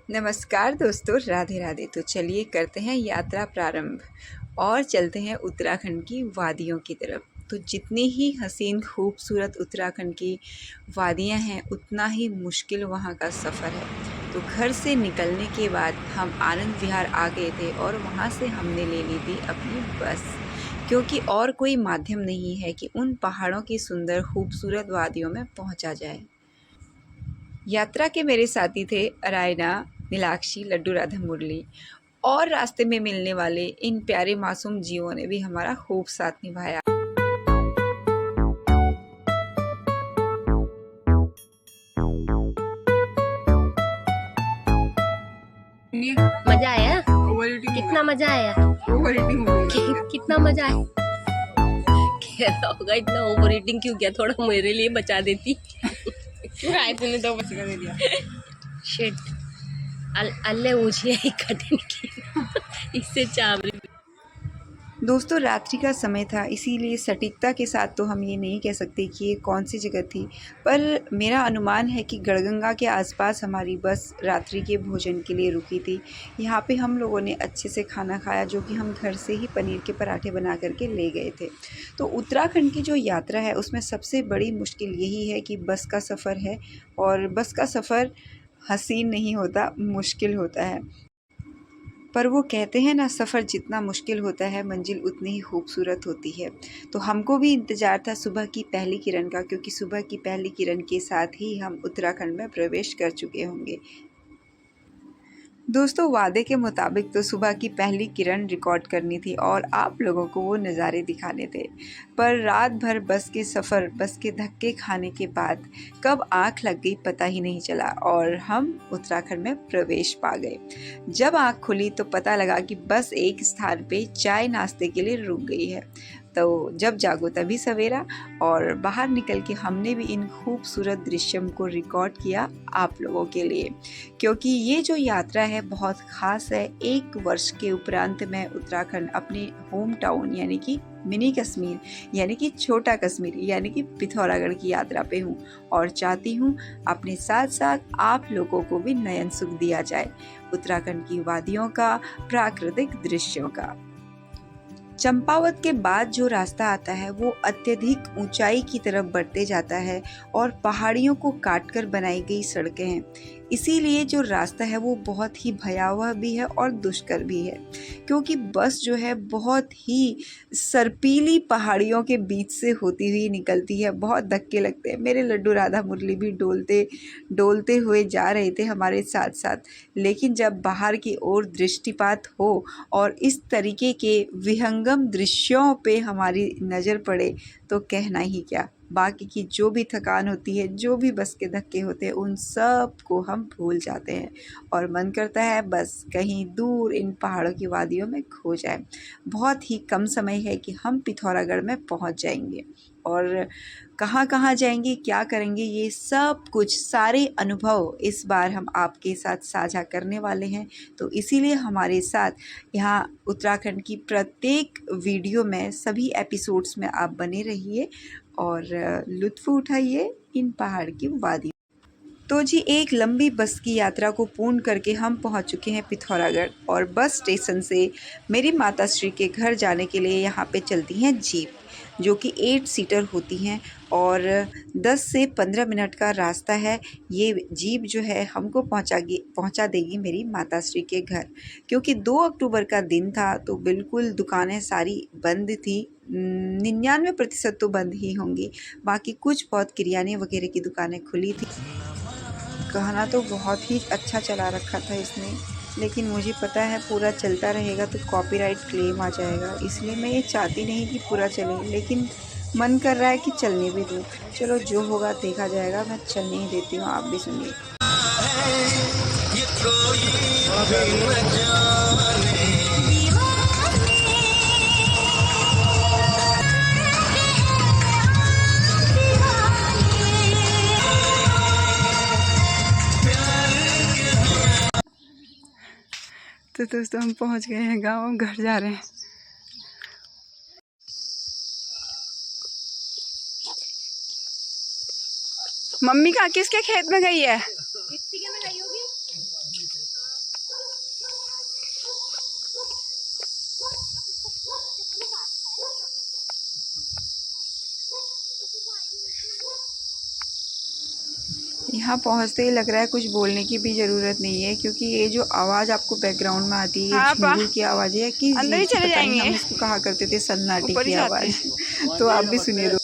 नमस्कार दोस्तों, राधे राधे। तो चलिए करते हैं यात्रा प्रारंभ और चलते हैं उत्तराखंड की वादियों की तरफ। तो जितनी ही हसीन खूबसूरत उत्तराखंड की वादियां हैं, उतना ही मुश्किल वहां का सफ़र है। तो घर से निकलने के बाद हम आनंद विहार आ गए थे और वहां से हमने ले ली थी अपनी बस, क्योंकि और कोई माध्यम नहीं है कि उन पहाड़ों की सुंदर खूबसूरत वादियों में पहुंचा जाए। यात्रा के मेरे साथी थे अरायना, नीलाक्षी, लड्डू, राधा, मुरली और रास्ते में मिलने वाले इन प्यारे मासूम जीवों ने भी हमारा खूब साथ निभाया। मजा आया? कितना मजा आया? कितना मजा आया? कैसा होगा? इतना ओवर ईटिंग क्यों किया? थोड़ा मेरे लिए बचा देती। क्यों आए तूने? तो बच दे दिया। शिट, अल्ले ऊँची है कठिन की। इससे चावल। दोस्तों, रात्रि का समय था, इसीलिए सटीकता के साथ तो हम ये नहीं कह सकते कि ये कौन सी जगह थी, पर मेरा अनुमान है कि गढ़गंगा के आसपास हमारी बस रात्रि के भोजन के लिए रुकी थी। यहाँ पे हम लोगों ने अच्छे से खाना खाया, जो कि हम घर से ही पनीर के पराठे बना करके ले गए थे। तो उत्तराखंड की जो यात्रा है उसमें सबसे बड़ी मुश्किल यही है कि बस का सफ़र है, और बस का सफ़र हसीन नहीं होता, मुश्किल होता है। पर वो कहते हैं ना, सफ़र जितना मुश्किल होता है मंजिल उतनी ही खूबसूरत होती है। तो हमको भी इंतज़ार था सुबह की पहली किरण का, क्योंकि सुबह की पहली किरण के साथ ही हम उत्तराखंड में प्रवेश कर चुके होंगे। दोस्तों, वादे के मुताबिक तो सुबह की पहली किरण रिकॉर्ड करनी थी और आप लोगों को वो नज़ारे दिखाने थे, पर रात भर बस के सफ़र, बस के धक्के खाने के बाद कब आँख लग गई पता ही नहीं चला और हम उत्तराखंड में प्रवेश पा गए। जब आँख खुली तो पता लगा कि बस एक स्थान पे चाय नाश्ते के लिए रुक गई है। तो जब जागो तभी सवेरा, और बाहर निकल के हमने भी इन खूबसूरत दृश्यों को रिकॉर्ड किया आप लोगों के लिए, क्योंकि ये जो यात्रा है बहुत ख़ास है। 1 वर्ष के उपरांत मैं उत्तराखंड, अपने होम टाउन यानी कि मिनी कश्मीर, यानी कि छोटा कश्मीर, यानी कि पिथौरागढ़ की यात्रा पे हूँ, और चाहती हूँ अपने साथ साथ आप लोगों को भी नयन सुख दिया जाए उत्तराखंड की वादियों का, प्राकृतिक दृश्यों का। चंपावत के बाद जो रास्ता आता है वो अत्यधिक ऊंचाई की तरफ बढ़ते जाता है और पहाड़ियों को काटकर बनाई गई सड़कें हैं। इसीलिए जो रास्ता है वो बहुत ही भयावह भी है और दुष्कर भी है, क्योंकि बस जो है बहुत ही सर्पीली पहाड़ियों के बीच से होती हुई निकलती है। बहुत धक्के लगते हैं। मेरे लड्डू, राधा, मुरली भी डोलते हुए जा रहे थे हमारे साथ साथ, लेकिन जब बाहर की ओर दृष्टिपात हो और इस तरीके के विहंगम दृश्यों पे हमारी नज़र पड़े तो कहना ही क्या। बाकी की जो भी थकान होती है, जो भी बस के धक्के होते हैं, उन सब को हम भूल जाते हैं और मन करता है बस कहीं दूर इन पहाड़ों की वादियों में खो जाए। बहुत ही कम समय है कि हम पिथौरागढ़ में पहुंच जाएंगे, और कहाँ कहाँ जाएंगे, क्या करेंगे, ये सब कुछ सारे अनुभव इस बार हम आपके साथ साझा करने वाले हैं। तो इसीलिए हमारे साथ यहाँ उत्तराखंड की प्रत्येक वीडियो में, सभी एपिसोड्स में आप बने रहिए और लुत्फ़ उठाइए इन पहाड़ की वादी। तो जी, एक लंबी बस की यात्रा को पूर्ण करके हम पहुंच चुके हैं पिथौरागढ़, और बस स्टेशन से मेरी माताश्री के घर जाने के लिए यहाँ पे चलती हैं जीप, जो कि 8 सीटर होती हैं, और 10 से 15 मिनट का रास्ता है। ये जीप जो है हमको पहुँचा देगी मेरी माताश्री के घर, क्योंकि 2 अक्टूबर का दिन था तो बिल्कुल दुकानें सारी बंद थी। 99% तो बंद ही होंगी, बाकी कुछ बहुत किराने वगैरह की दुकानें खुली थी। गाना तो बहुत ही अच्छा चला रखा था इसने, लेकिन मुझे पता है पूरा चलता रहेगा तो कॉपीराइट क्लेम आ जाएगा, इसलिए मैं ये चाहती नहीं कि पूरा चले, लेकिन मन कर रहा है कि चलने भी दूँ। चलो जो होगा देखा जाएगा, मैं चलने ही देती हूँ, आप भी सुनिए। तो दोस्तों, हम पहुँच गए हैं गाँव, घर जा रहे हैं। मम्मी कहाँ, किसके खेत में गई है? किसके में गई होगी? यहाँ पहुँचते ही लग रहा है कुछ बोलने की भी ज़रूरत नहीं है, क्योंकि ये जो आवाज़ आपको बैकग्राउंड में आती है, ये झिंगुर की आवाज़ है कि अंदर ही चले जाएंगे। हम इसको कहा करते थे सन्नाटे की आवाज़। तो आप भी सुनिए दो।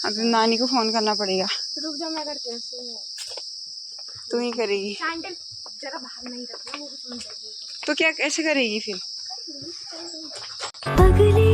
अब नानी को फ़ोन करना पड़ेगा। रुक जा, मैं करती हूँ। तू ही करेगी जरा बाहर नहीं रखना, वो समझ जाएगी। तो क्या कैसे करेगी फिर? अगले